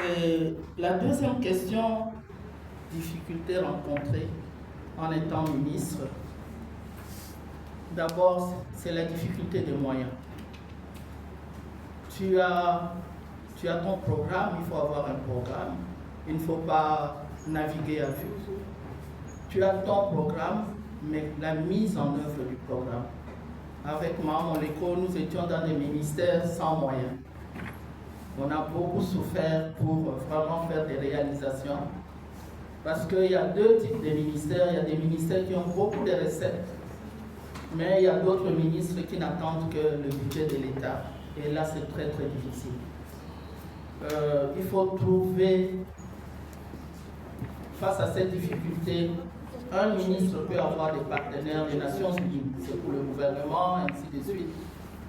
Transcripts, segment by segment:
Et la deuxième question, difficulté rencontrée en étant ministre. D'abord, c'est la difficulté des moyens. Tu as ton programme, il faut avoir un programme. Il ne faut pas naviguer à vue. Tu as ton programme, mais la mise en œuvre du programme. Avec Maman Léco, nous étions dans des ministères sans moyens. On a beaucoup souffert pour vraiment faire des réalisations. Parce qu'il y a deux types de ministères. Il y a des ministères qui ont beaucoup de recettes, mais il y a d'autres ministres qui n'attendent que le budget de l'État. Et là, c'est très, très difficile. Il faut trouver, face à cette difficulté, un ministre peut avoir des partenaires des Nations Unies, c'est pour le gouvernement, ainsi de suite.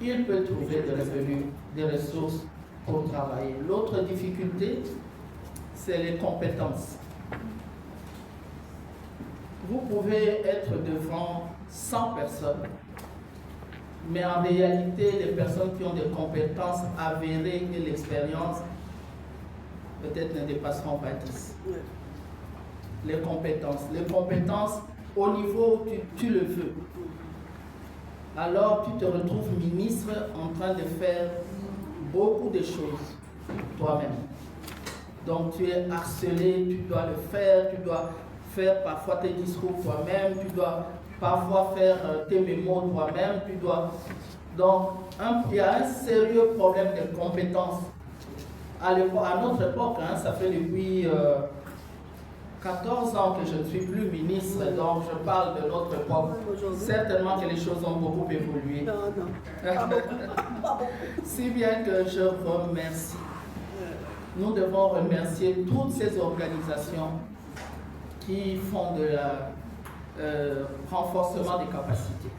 Il peut trouver des revenus, des ressources pour travailler. L'autre difficulté, c'est les compétences. Vous pouvez être devant 100 personnes, mais en réalité, les personnes qui ont des compétences avérées et l'expérience, peut-être ne dépasseront pas 10. Les compétences au niveau où tu le veux. Alors tu te retrouves ministre en train de faire beaucoup de choses toi-même. Donc tu es harcelé, tu dois le faire, tu dois faire parfois tes discours toi-même, tu dois parfois faire tes mémos toi-même, tu dois... Donc il y a un sérieux problème de compétences. À notre époque, ça fait depuis 14 ans que je ne suis plus ministre, donc je parle de notre époque. Certainement que les choses ont beaucoup évolué. Si bien que je remercie. Nous devons remercier toutes ces organisations qui font de la renforcement des capacités.